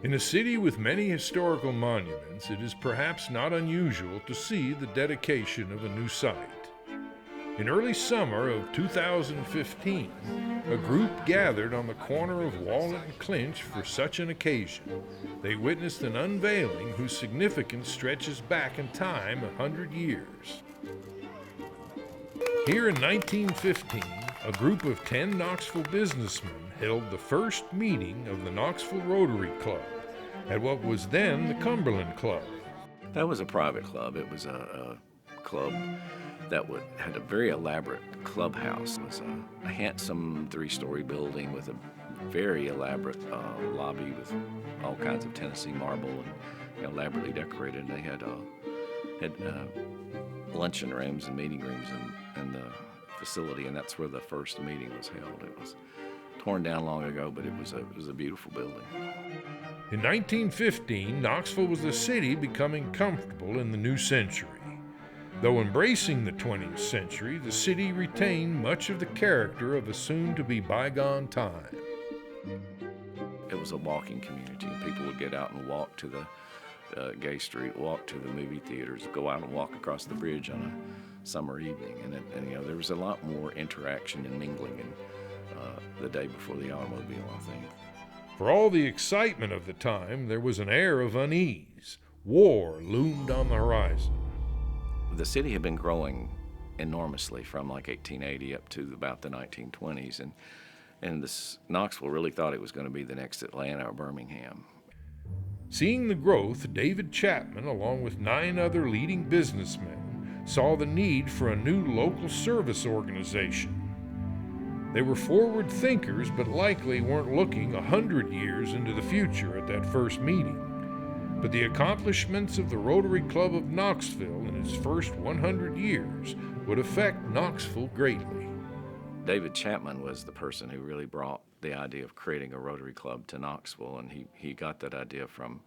In a city with many historical monuments, it is perhaps not unusual to see the dedication of a new site. In early summer of 2015, a group gathered on the corner of Walnut and Clinch for such an occasion. They witnessed an unveiling whose significance stretches back in time 100 years. Here in 1915, a group of 10 Knoxville businessmen held the first meeting of the Knoxville Rotary Club at what was then the Cumberland Club. That was a private club. It was a club that had a very elaborate clubhouse. It was a handsome 3-story building with a very elaborate lobby with all kinds of Tennessee marble and elaborately decorated. And they had luncheon rooms and meeting rooms in the facility, and that's where the first meeting was held. It was torn down long ago, but it was a beautiful building. In 1915, Knoxville was the city becoming comfortable in the new century. Though embracing the 20th century, the city retained much of the character of a soon-to-be bygone time. It was a walking community, and people would get out and walk to the Gay Street, walk to the movie theaters, go out and walk across the bridge on a summer evening, and there was a lot more interaction and mingling in the day before the automobile, I think. For all the excitement of the time, there was an air of unease. War loomed on the horizon. The city had been growing enormously from like 1880 up to about the 1920s, and Knoxville really thought it was going to be the next Atlanta or Birmingham. Seeing the growth, David Chapman, along with 9 other leading businessmen, saw the need for a new local service organization. They were forward thinkers, but likely weren't looking 100 years into the future at that first meeting. But the accomplishments of the Rotary Club of Knoxville in its first 100 years would affect Knoxville greatly. David Chapman was the person who really brought the idea of creating a Rotary Club to Knoxville, and he got that idea from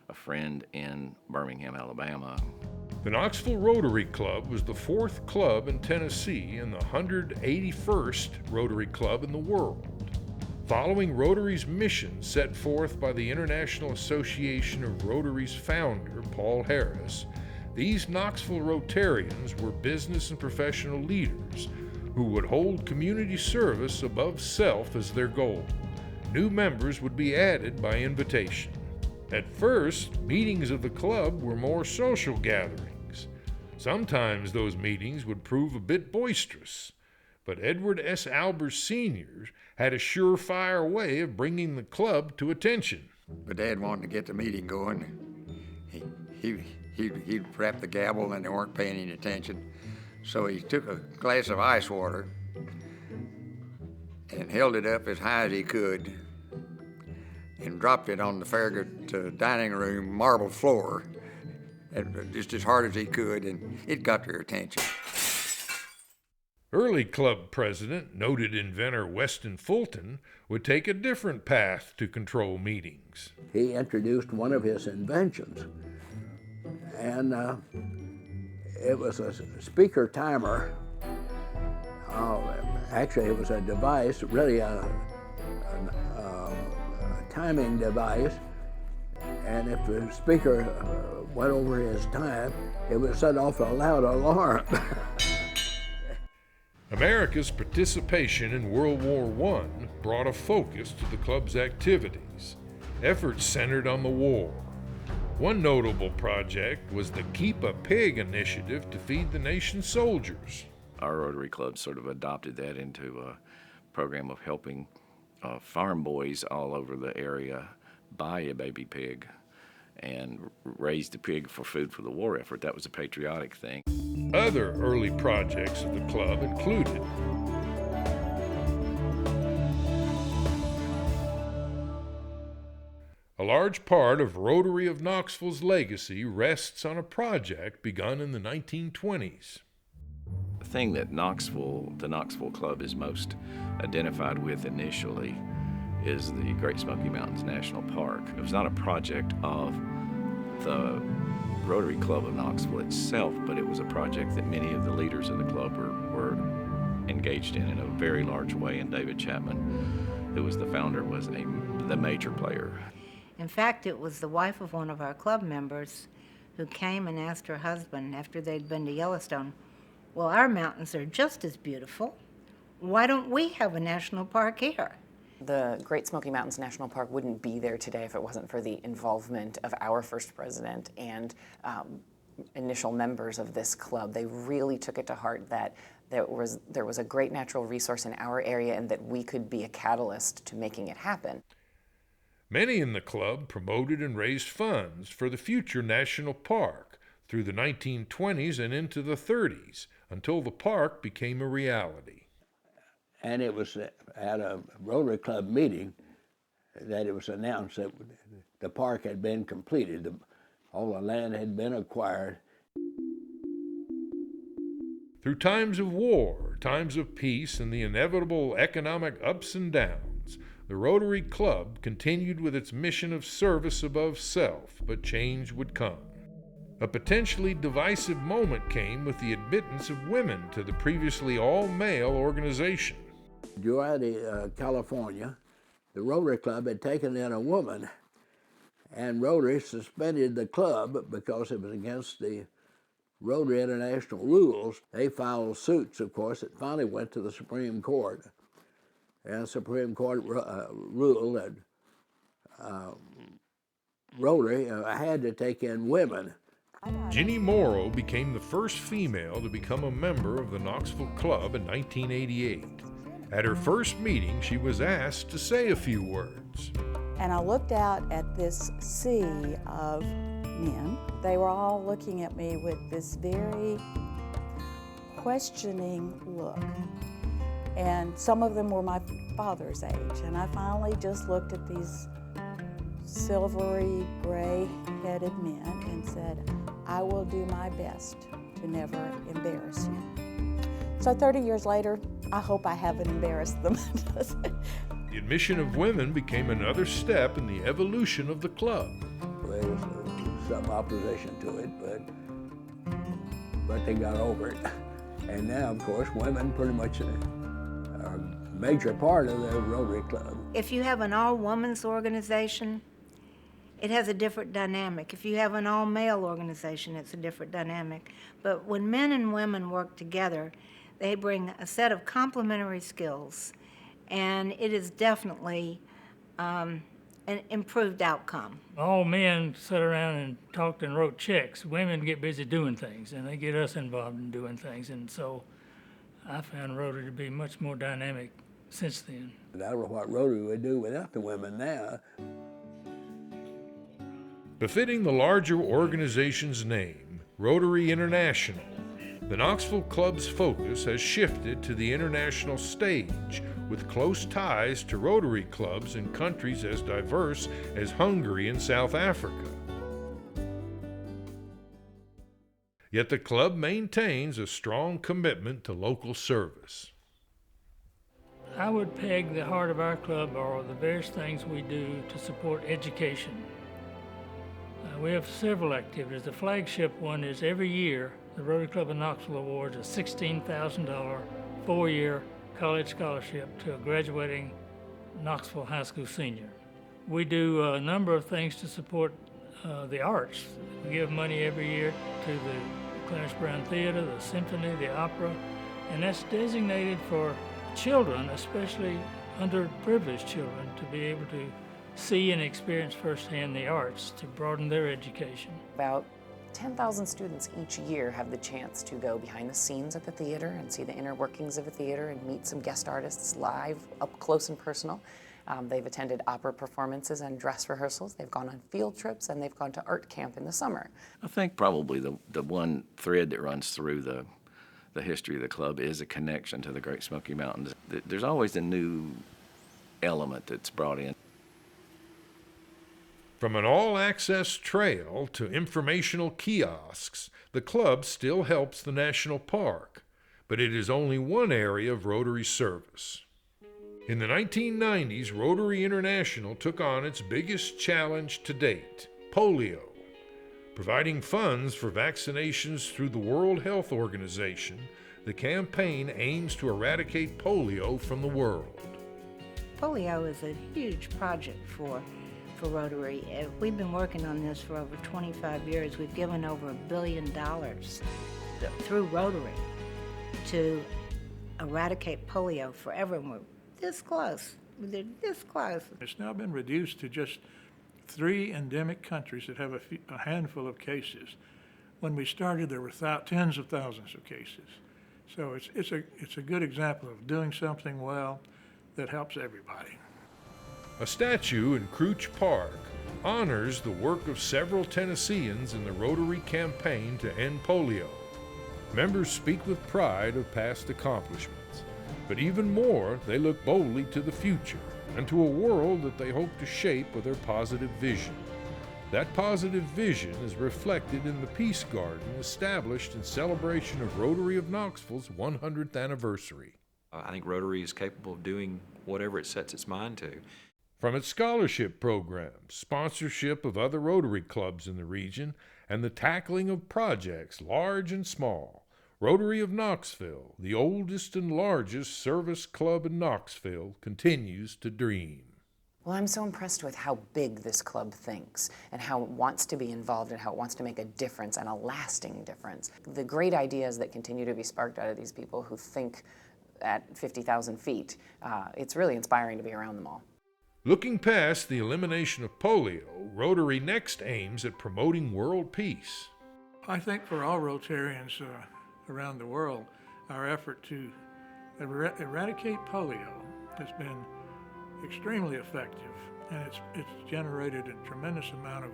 a friend in Birmingham, Alabama. The Knoxville Rotary Club was the 4th club in Tennessee and the 181st Rotary Club in the world. Following Rotary's mission set forth by the International Association of Rotary's founder, Paul Harris, these Knoxville Rotarians were business and professional leaders who would hold community service above self as their goal. New members would be added by invitation. At first, meetings of the club were more social gatherings. Sometimes those meetings would prove a bit boisterous, but Edward S. Albers Sr. had a surefire way of bringing the club to attention. But Dad wanted to get the meeting going. He'd rap the gavel and they weren't paying any attention. So he took a glass of ice water and held it up as high as he could and dropped it on the Farragut dining room marble floor just as hard as he could, and it got their attention. Early club president, noted inventor Weston Fulton, would take a different path to control meetings. He introduced one of his inventions, and it was a speaker timer. Actually, it was a device, really a timing device, and if the speaker went over his time, it would set off a loud alarm. America's participation in World War I brought a focus to the club's activities. Efforts centered on the war. One notable project was the Keep a Pig initiative to feed the nation's soldiers. Our Rotary Club sort of adopted that into a program of helping farm boys all over the area buy a baby pig and raise the pig for food for the war effort. That was a patriotic thing. Other early projects of the club included a large part of Rotary of Knoxville's legacy rests on a project begun in the 1920s. The thing that the Knoxville Club is most identified with initially is the Great Smoky Mountains National Park. It was not a project of the Rotary Club of Knoxville itself, but it was a project that many of the leaders of the club were engaged in a very large way, and David Chapman, who was the founder, was the major player. In fact, it was the wife of one of our club members who came and asked her husband after they'd been to Yellowstone, well, our mountains are just as beautiful. Why don't we have a national park here? The Great Smoky Mountains National Park wouldn't be there today if it wasn't for the involvement of our first president and initial members of this club. They really took it to heart that there was a great natural resource in our area and that we could be a catalyst to making it happen. Many in the club promoted and raised funds for the future national park through the 1920s and into the 30s until the park became a reality. And it was at a Rotary Club meeting that it was announced that the park had been completed. All the land had been acquired. Through times of war, times of peace, and the inevitable economic ups and downs, the Rotary Club continued with its mission of service above self, but change would come. A potentially divisive moment came with the admittance of women to the previously all-male organization. Duarte, California, the Rotary Club had taken in a woman, and Rotary suspended the club because it was against the Rotary International rules. They filed suits, of course. It finally went to the Supreme Court, and the Supreme Court ruled that Rotary had to take in women. Ginny Morrow became the first female to become a member of the Knoxville Club in 1988. At her first meeting, she was asked to say a few words. And I looked out at this sea of men. They were all looking at me with this very questioning look. And some of them were my father's age. And I finally just looked at these silvery, gray-headed men and said, I will do my best to never embarrass you. So 30 years later, I hope I haven't embarrassed them. The admission of women became another step in the evolution of the club. There was some opposition to it, but they got over it. And now, of course, women pretty much are a major part of the Rotary Club. If you have an all-women's organization, it has a different dynamic. If you have an all-male organization, it's a different dynamic. But when men and women work together, they bring a set of complementary skills, and it is definitely an improved outcome. All men sat around and talked and wrote checks. Women get busy doing things, and they get us involved in doing things. And so I found Rotary to be much more dynamic since then. I don't know what Rotary would do without the women now. Befitting the larger organization's name, Rotary International, the Knoxville Club's focus has shifted to the international stage, with close ties to Rotary clubs in countries as diverse as Hungary and South Africa. Yet the club maintains a strong commitment to local service. I would peg the heart of our club or the various things we do to support education. We have several activities. The flagship one is every year the Rotary Club of Knoxville awards a $16,000 four-year college scholarship to a graduating Knoxville high school senior. We do a number of things to support the arts. We give money every year to the Clarence Brown Theater, the symphony, the opera, and that's designated for children, especially underprivileged children, to be able to see and experience firsthand the arts to broaden their education. About 10,000 students each year have the chance to go behind the scenes at the theater and see the inner workings of a theater and meet some guest artists live, up close and personal. They've attended opera performances and dress rehearsals. They've gone on field trips, and they've gone to art camp in the summer. I think probably the one thread that runs through the history of the club is a connection to the Great Smoky Mountains. There's always a new element that's brought in. From an all-access trail to informational kiosks, the club still helps the national park, but it is only one area of Rotary service. In the 1990s, Rotary International took on its biggest challenge to date, polio. Providing funds for vaccinations through the World Health Organization, the campaign aims to eradicate polio from the world. Polio is a huge project for Rotary. We've been working on this for over 25 years. We've given over $1 billion through Rotary to eradicate polio forever. And we're this close. They're this close. It's now been reduced to just 3 endemic countries that have a handful of cases. When we started, there were tens of thousands of cases. So it's a good example of doing something well that helps everybody. A statue in Crouch Park honors the work of several Tennesseans in the Rotary campaign to end polio. Members speak with pride of past accomplishments, but even more, they look boldly to the future and to a world that they hope to shape with their positive vision. That positive vision is reflected in the Peace Garden established in celebration of Rotary of Knoxville's 100th anniversary. I think Rotary is capable of doing whatever it sets its mind to. From its scholarship programs, sponsorship of other Rotary clubs in the region, and the tackling of projects large and small, Rotary of Knoxville, the oldest and largest service club in Knoxville, continues to dream. Well, I'm so impressed with how big this club thinks and how it wants to be involved and how it wants to make a difference and a lasting difference. The great ideas that continue to be sparked out of these people who think at 50,000 feet, it's really inspiring to be around them all. Looking past the elimination of polio, Rotary next aims at promoting world peace. I think for all Rotarians around the world, our effort to eradicate polio has been extremely effective, and it's generated a tremendous amount of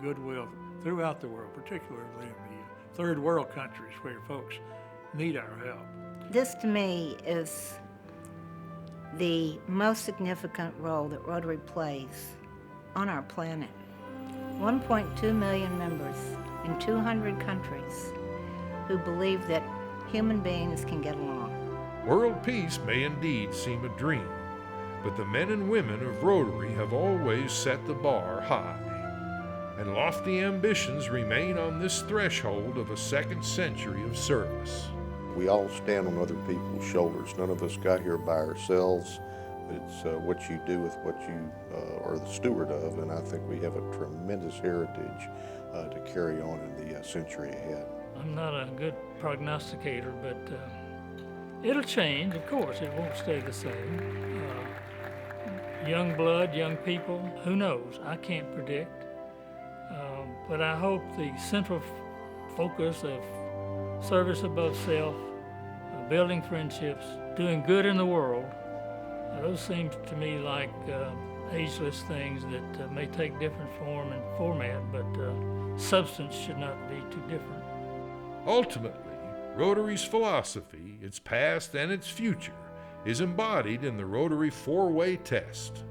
goodwill throughout the world, particularly in the third world countries where folks need our help. This to me is the most significant role that Rotary plays on our planet. 1.2 million members in 200 countries who believe that human beings can get along. World peace may indeed seem a dream, but the men and women of Rotary have always set the bar high, and lofty ambitions remain on this threshold of a second century of service. We all stand on other people's shoulders. None of us got here by ourselves. It's what you do with what you are the steward of, and I think we have a tremendous heritage to carry on in the century ahead. I'm not a good prognosticator, but it'll change, of course. It won't stay the same. Young blood, young people, who knows? I can't predict. But I hope the central focus of service above self, building friendships, doing good in the world, those seem to me like ageless things that may take different form and format, but substance should not be too different. Ultimately, Rotary's philosophy, its past and its future, is embodied in the Rotary four-way test.